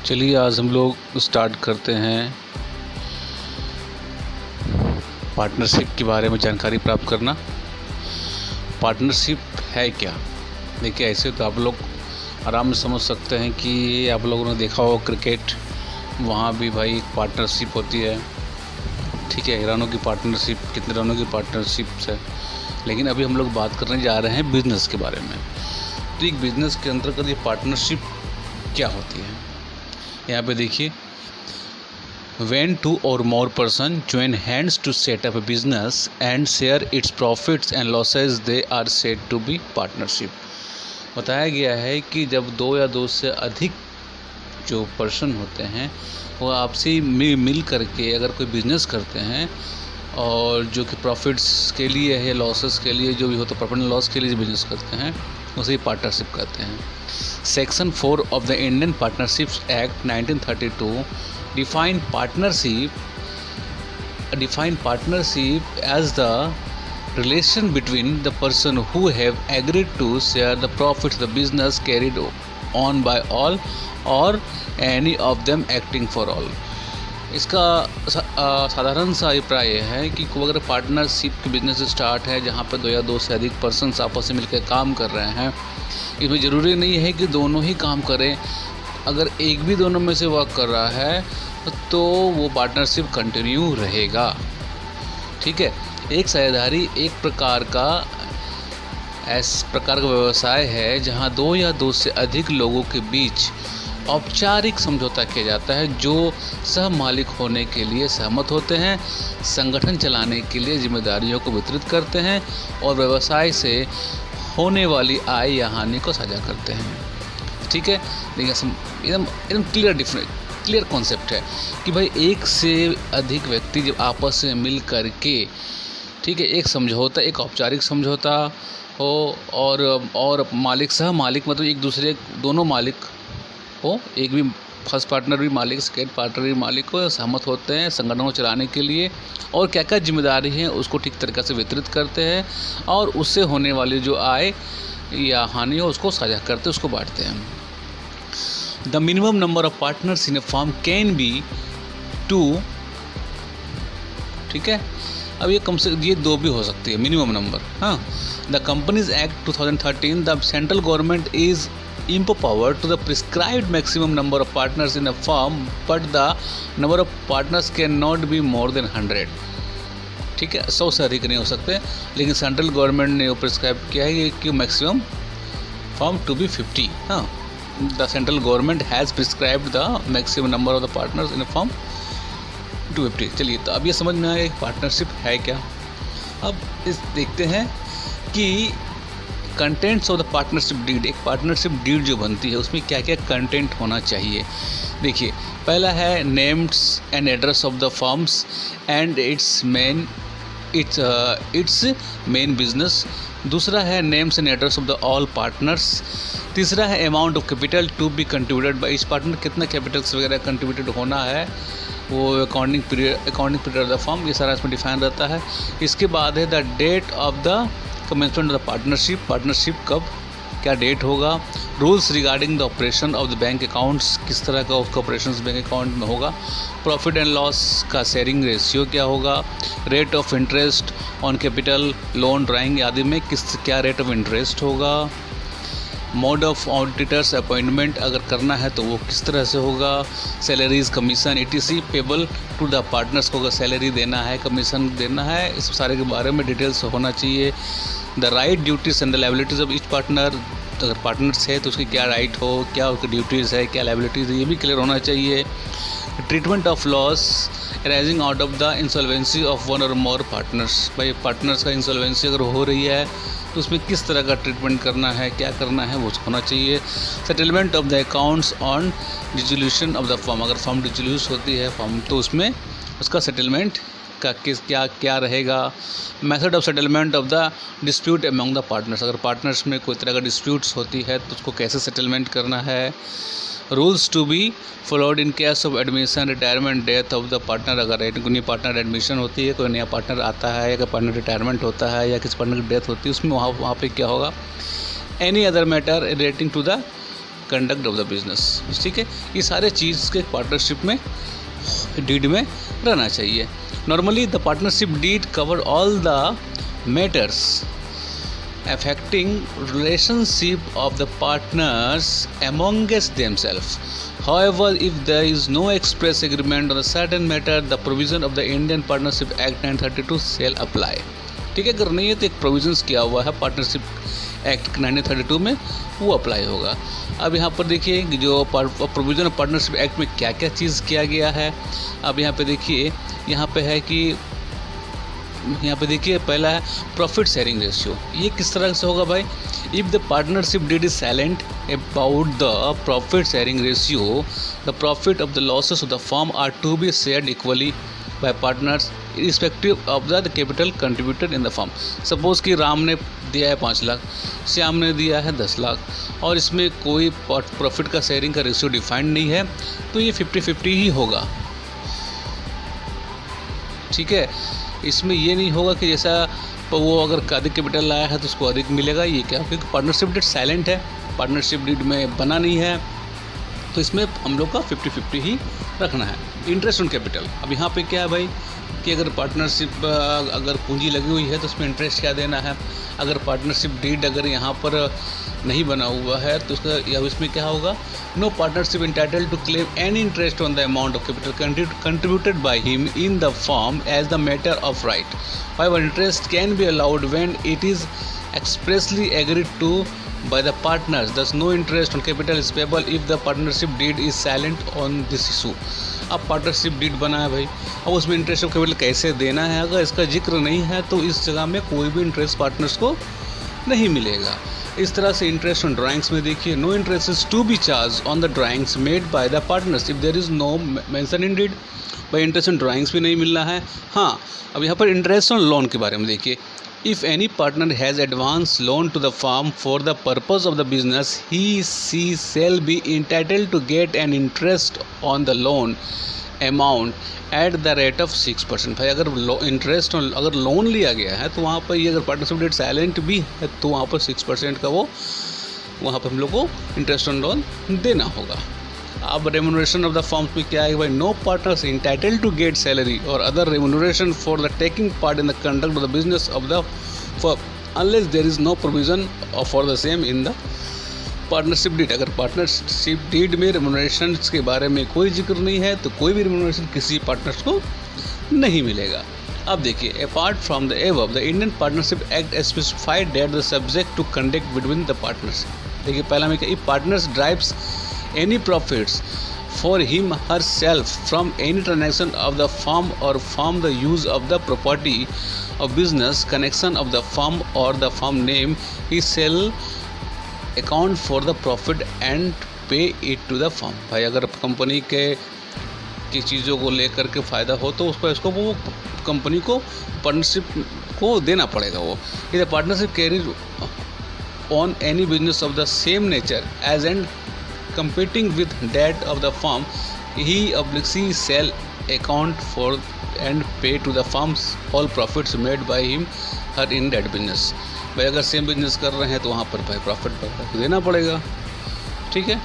चलिए आज हम लोग स्टार्ट करते हैं पार्टनरशिप के बारे में जानकारी प्राप्त करना। पार्टनरशिप है क्या? देखिए, ऐसे तो आप लोग आराम से समझ सकते हैं कि आप लोगों ने देखा हो क्रिकेट, वहाँ भी भाई एक पार्टनरशिप होती है। ठीक है, रनों की पार्टनरशिप, कितने रनों की पार्टनरशिप है। लेकिन अभी हम लोग बात करने जा रहे हैं बिज़नेस के बारे में। तो एक बिज़नेस के अंतर्गत ये पार्टनरशिप क्या होती है, यहाँ पे देखिए। When two or more person join hands to set up a business and share its profits and losses, they are said to be partnership। बताया गया है कि जब दो या दो से अधिक जो पर्सन होते हैं वो आपसी मिल करके अगर कोई बिजनेस करते हैं और जो कि प्रॉफिट्स के लिए है, लॉसेस के लिए, जो भी होता है प्रॉफिट एंड लॉस के लिए बिजनेस करते हैं, उसे पार्टनरशिप कहते हैं। Section 4 of the Indian partnerships act 1932 define partnership as the relation between the person who have agreed to share the profits of the business carried on by all or any of them acting for all। इसका साधारण सा अभिप्राय यह है कि अगर partnership की business start है जहाँ पर दो या दो से अधिक पर्सन्स आपस में मिलकर काम कर रहे हैं, इसमें ज़रूरी नहीं है कि दोनों ही काम करें। अगर एक भी दोनों में से वर्क कर रहा है तो वो पार्टनरशिप कंटिन्यू रहेगा। ठीक है, एक साझेदारी एक प्रकार का व्यवसाय है जहां दो या दो से अधिक लोगों के बीच औपचारिक समझौता किया जाता है जो सह मालिक होने के लिए सहमत होते हैं, संगठन चलाने के लिए जिम्मेदारियों को वितरित करते हैं और व्यवसाय से होने वाली आय या हानि को साझा करते हैं। ठीक है, देखिए एकदम क्लियर कॉन्सेप्ट है कि भाई एक से अधिक व्यक्ति जब आपस में मिल करके, ठीक है, एक समझौता, एक औपचारिक समझौता हो और मालिक सह मालिक मतलब एक दूसरे दोनों मालिक हो, एक भी फर्स्ट पार्टनर भी मालिक, सेकेंड पार्टनर भी मालिक हो, सहमत होते हैं संगठन को चलाने के लिए और क्या क्या जिम्मेदारी है उसको ठीक तरीक़े से वितरित करते हैं और उससे होने वाली जो आय या हानि हो उसको साझा करते हैं, उसको बांटते हैं। The minimum number of partners in a firm can be 2। ठीक है, अब ये दो भी हो सकती है मिनिमम नंबर। हाँ, the companies act 2013 the central government is empowered to the prescribed maximum number of partners in a firm but the number of partners cannot be more than 100। ठीक है, 100 से अधिक नहीं हो सकते, लेकिन सेंट्रल गवर्नमेंट ने वो प्रिस्क्राइब किया है कि मैक्सिमम फर्म टू बी 50। हाँ, the central government has prescribed the maximum number of the partners in a firm to 50। चलिए, तो अब ये समझ में आया एक पार्टनरशिप है क्या। अब इस देखते हैं कि contents of the partnership deed, एक पार्टनरशिप डीड जो बनती है उसमें क्या क्या कंटेंट होना चाहिए। देखिए, पहला है names and address of the firms and its main business. दूसरा है names and address of the all partners. तीसरा है amount of capital to be contributed by each partner, कितना कैपिटल्स वगैरह कंट्रीब्यूटेड होना है, वो accounting period of the firm, ये सारा इसमें डिफाइन रहता है। इसके बाद है the date of the commencement of the partnership कब क्या डेट होगा। Rules regarding the operation of the bank accounts, किस तरह का उसका ऑपरेशन बैंक अकाउंट में होगा। प्रॉफिट एंड लॉस का शेयरिंग रेशियो क्या होगा। Rate of interest on capital, loan, drawing आदि में क्या रेट ऑफ इंटरेस्ट होगा। मोड ऑफ ऑडिटर्स अपॉइंटमेंट अगर करना है तो वो किस तरह से होगा। Salaries, commission, ETC payable to the partners को अगर सैलरी देना है, कमीशन देना है, इस सारे के बारे में डिटेल्स होना चाहिए। The right, duties and the liabilities of each partner, अगर पार्टनर्स है तो उसकी क्या राइट हो, क्या उसकी ड्यूटीज़ है, क्या लाइबिलिटीज़ है, ये भी क्लियर होना चाहिए। Treatment of loss arising out of the insolvency of one और मोर पार्टनर्स, भाई पार्टनर्स का इंसॉल्वेंसी अगर हो रही है तो उसमें किस तरह का ट्रीटमेंट करना है, क्या करना है, वो होना चाहिए। Settlement of the accounts on dissolution of the firm, अगर फर्म डिसोल्यूट होती है फर्म तो उसमें उसका सेटलमेंट का क्या रहेगा। Method of settlement of the dispute among the partners, अगर पार्टनर्स में कोई तरह का डिस्प्यूट्स होती है तो उसको कैसे सेटलमेंट करना है। Rules to be followed in case of admission, retirement, death of the partner, अगर कोई नई पार्टनर एडमिशन होती है, कोई नया पार्टनर आता है या कोई पार्टनर रिटायरमेंट होता है या किसी पार्टनर की डेथ होती है, उसमें वहाँ पे क्या होगा। Any other matter relating to the conduct of the business. ठीक है, ये सारे चीज़ के पार्टनरशिप में डीड में रहना चाहिए। Normally the partnership deed cover all the matters affecting relationship of the partners amongst themselves. However, if there is no express agreement on a certain matter, the provision of the Indian Partnership Act 1932 shall apply. ठीक है, अगर नहीं है तो एक provisions किया हुआ है पार्टनरशिप एक्ट 1932 में, वो अप्लाई होगा। अब यहाँ पर देखिए कि जो प्रोविजन ऑफ पार्टनरशिप एक्ट में क्या क्या चीज़ किया गया है। अब यहाँ पे देखिए, यहाँ पे है कि यहाँ पे देखिए पहला है प्रॉफिट शेयरिंग रेशियो। ये किस तरह से होगा भाई? If the partnership deed is silent about the profit sharing ratio, the profit of the losses of the firm are to be shared equally by partners respective of the capital contributed in the firm. Suppose कि राम ने दिया है 5 लाख, श्याम ने दिया है 10 लाख और इसमें कोई प्रॉफिट का शेयरिंग का रेशियो डिफाइंड नहीं है, तो ये 50-50 ही होगा। ठीक है, इसमें ये नहीं होगा कि जैसा वो अगर अधिक कैपिटल लाया है तो उसको अधिक मिलेगा, ये क्या? क्योंकि पार्टनरशिप डीड साइलेंट है, पार्टनरशिप डीड में बना नहीं है, तो इसमें हम लोग का 50-50 ही रखना है। इंटरेस्ट ऑन कैपिटल, अब यहाँ पे क्या है भाई कि अगर पार्टनरशिप अगर पूंजी लगी हुई है तो उसमें इंटरेस्ट क्या देना है। अगर पार्टनरशिप डीड अगर यहाँ पर नहीं बना हुआ है तो उसका या इसमें क्या होगा? No partnership entitled to claim any interest on the amount of capital contributed by him in the firm as the matter of right. However interest can be allowed when it is expressly agreed to by the partners. Thus no interest on capital is payable if the partnership deed is silent on this issue. अब partnership deed बना है भाई, अब उसमें interest of capital कैसे देना है अगर इसका जिक्र नहीं है तो इस जगह में कोई भी इंटरेस्ट पार्टनर्स को नहीं मिलेगा। इस तरह से इंटरेस्ट ऑन ड्राइंग्स में देखिए, no interest is to be charge on the drawings made by the partners if there is no mention in deed. भाई इंटरेस्ट ऑन ड्राइंग्स भी नहीं मिलना है। हाँ, अब यहाँ पर इंटरेस्ट ऑन लोन के बारे में देखिए, if any partner has advanced loan to the firm for the purpose of the business, she shall be entitled to get an interest on the loan amount at the rate of 6%। भाई अगर interest अगर loan लिया गया है तो वहाँ पर ये अगर पार्टनरशिप डेट साइलेंट भी है तो वहाँ पर 6% का वो वहाँ पर हम लोग को इंटरेस्ट ऑन लोन देना होगा। अब रेम्यूनरेशन ऑफ द फर्म्स में क्या है भाई? No partners entitled to get salary और other remuneration for the taking part in the conduct of the business of the firm unless there is no provision for the same in the partnership deed. अगर partnership deed में remuneration के बारे में कोई जिक्र नहीं है तो कोई भी रेम्यूनरेशन किसी पार्टनर्स को नहीं मिलेगा। अब देखिए, apart from the above the Indian partnership act specified that the subject to conduct between the partners. देखिए पहला में क्या, if partners drives any profits for him herself from any transaction of the firm or from the use of the property of business connection of the firm or the firm name, he shall account for the profit and pay it to the firm। भाई अगर company के की चीज़ों को लेकर के फ़ायदा हो तो उसको वो कंपनी को पार्टनरशिप को देना पड़ेगा। वो इधर partnership carries on any business of the same nature as and competing with that of the firm, he shall account for and pay to the firms all profits made by him her in that business। भाई अगर same business कर रहे हैं तो वहाँ पर भाई profit देना पड़ेगा। ठीक है,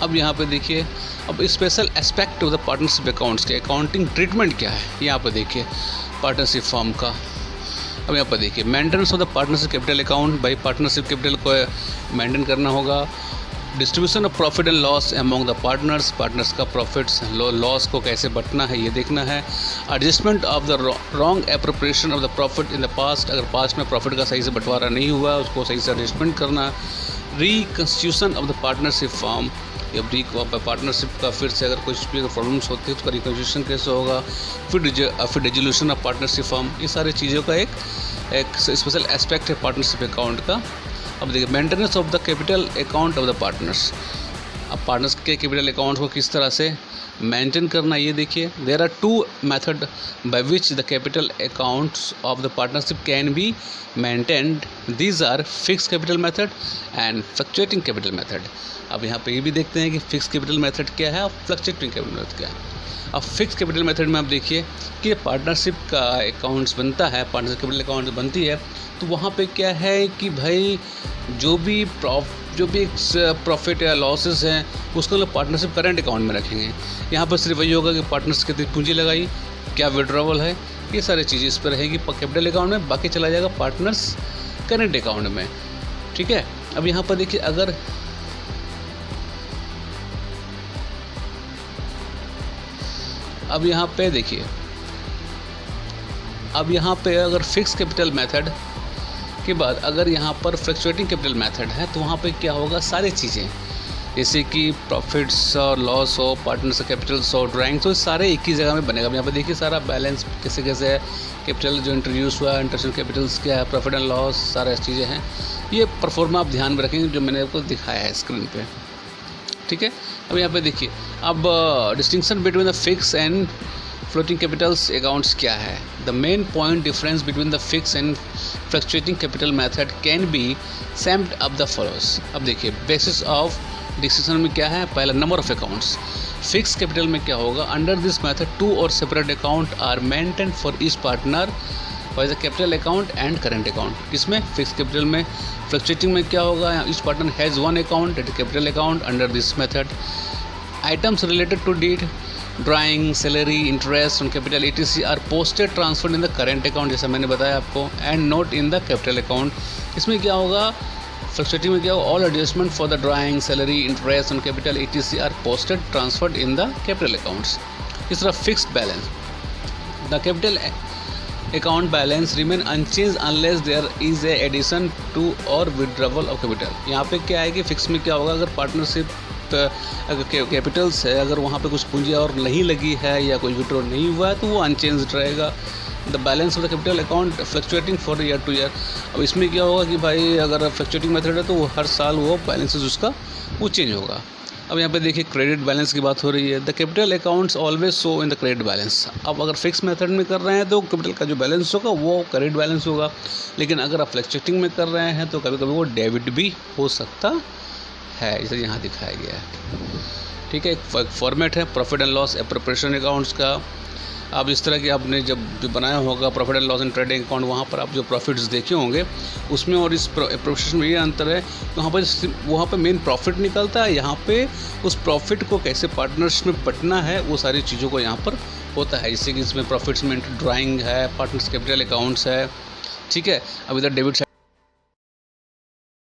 अब यहाँ पे देखिए, अब special aspect of the partnership accounts के अकाउंटिंग ट्रीटमेंट क्या है यहाँ पर देखिए पार्टनरशिप फर्म का। अब यहाँ पर देखिए maintenance of the partnership capital account, भाई पार्टनरशिप कैपिटल को मेंटेन करना होगा। Distribution of profit and loss among the partners, partners का प्रॉफिट्स लॉस को कैसे बंटना है ये देखना है। Adjustment of the wrong appropriation of the profit in the past, अगर पास्ट में प्रॉफिट का सही से बंटवारा नहीं हुआ उसको सही से एडजस्टमेंट करना। Reconstitution of the partnership form, अब पार्टनरशिप का फिर से अगर कुछ भी प्रॉब्लम्स होती है तो उसका रिकंस्टिट्यूशन कैसे होगा। फिर डिजोल्यूशन ऑफ पार्टनरशिप फॉर्म, ये सारी चीज़ों का एक स्पेशल एस्पेक्ट है पार्टनरशिप अकाउंट का। अब देखिए maintenance of the capital account of the partners, अब पार्टनर्स के कैपिटल अकाउंट को किस तरह से मेंटेन करना ये देखिए। There are two method by which the capital accounts of the partnership can be maintained, these are fix capital method and fluctuating capital method. अब यहाँ पे ये भी देखते हैं कि फिक्स कैपिटल मेथड क्या है और फ्लक्चुएटिंग कैपिटल मेथड क्या है। अब फिक्स कैपिटल मेथड में आप देखिए कि पार्टनरशिप का अकाउंट्स बनता है, पार्टनरशिप कैपिटल अकाउंट बनती है तो वहाँ पे क्या है कि भाई जो भी जो भी प्रॉफिट या लॉसेस हैं उसको लोग पार्टनरशिप करेंट अकाउंट में रखेंगे। यहाँ पर सिर्फ वही होगा कि पार्टनर्स कितनी पूंजी लगाई, क्या विड्रॉवल है, ये सारी चीज़ें इस पर रहेगी कैपिटल अकाउंट में, बाकी चला जाएगा पार्टनर्स करेंट अकाउंट में। ठीक है, अब यहाँ पर देखिए अब यहाँ पे अगर फिक्स कैपिटल मेथड के बाद अगर यहाँ पर फ्लक्चुएटिंग कैपिटल मेथड है तो वहाँ पे क्या होगा, सारी चीज़ें जैसे कि प्रॉफिट्स और लॉस हो, पार्टनर्स कैपिटल्स हो, ड्राइंग्स हो, सारे एक ही जगह में बनेगा। यहाँ पे देखिए सारा बैलेंस कैसे कैसे है, कैपिटल जो इंट्रोड्यूस हुआ है, इंटरेस्ट कैपिटल्स क्या है, प्रॉफिट एंड लॉस, सारे चीज़ें हैं। ये परफॉर्मा आप ध्यान में रखेंगे जो मैंने आपको दिखाया है स्क्रीन पे। ठीक है, अब यहाँ पे देखिए अब distinction between the fix and floating capitals accounts क्या है। The main point difference between the fix and fluctuating capital method can be summed up the follows. अब देखिए बेसिस ऑफ डिस्टिंक्शन में क्या है, पहला number of accounts. Fix capital में क्या होगा, अंडर दिस मेथड 2 और separate account are maintain for each partner wise the capital account and current account. इसमें फिक्स कैपिटल में। फ्लक्चुएटिंग में क्या होगा, each partner has 1 account that capital account under this method. Items related to deed drawing, salary, interest on capital etc are posted transferred in the current account, जैसा मैंने बताया आपको, and not in the capital account. इसमें क्या होगा, fluctuating में क्या होगा, all adjustment for the drawing, salary, interest on capital etc are posted transferred in the capital accounts. इस तरह fixed balance, the capital account balance remain unchange unless there is a addition to or withdrawal of capital. यहाँ पे क्या है कि fix में क्या होगा, अगर पार्टनरशिप अगर कैपिटल्स है, अगर वहाँ पे कुछ पूंजी और नहीं लगी है या कोई विड्रॉ नहीं हुआ है तो वो अनचेंज रहेगा। The balance of the capital account fluctuating for year two year. अब इसमें क्या होगा कि भाई अगर फ्लक्चुएटिंग मेथड है तो वो हर साल वो बैलेंसेस उसका वो चेंज होगा। अब यहाँ पे देखिए क्रेडिट बैलेंस की बात हो रही है। The capital accounts always show in the credit balance. अब अगर फिक्स मेथड में कर रहे हैं तो कैपिटल का जो बैलेंस होगा वो क्रेडिट बैलेंस होगा, लेकिन अगर आप फ्लक्चुएटिंग में कर रहे हैं तो कभी कभी वो डेबिट भी हो सकता है, जैसे यहाँ दिखाया गया है। ठीक है, एक फॉर्मेट है profit and loss appropriation accounts का। अब इस तरह की आपने जब जो बनाया होगा profit and loss and trading account, वहाँ पर आप जो प्रॉफिट्स देखे होंगे उसमें और इस एप्रोप्रिएशन में ये अंतर है। वहाँ पर मेन प्रॉफिट निकलता है, यहाँ पे उस प्रॉफिट को कैसे पार्टनर्स में बंटना है वो सारी चीज़ों को यहाँ पर होता है। जैसे कि इसमें प्रॉफिट्स में ड्राइंग है, पार्टनर्स कैपिटल अकाउंट्स है। ठीक है, अब इधर डेबिट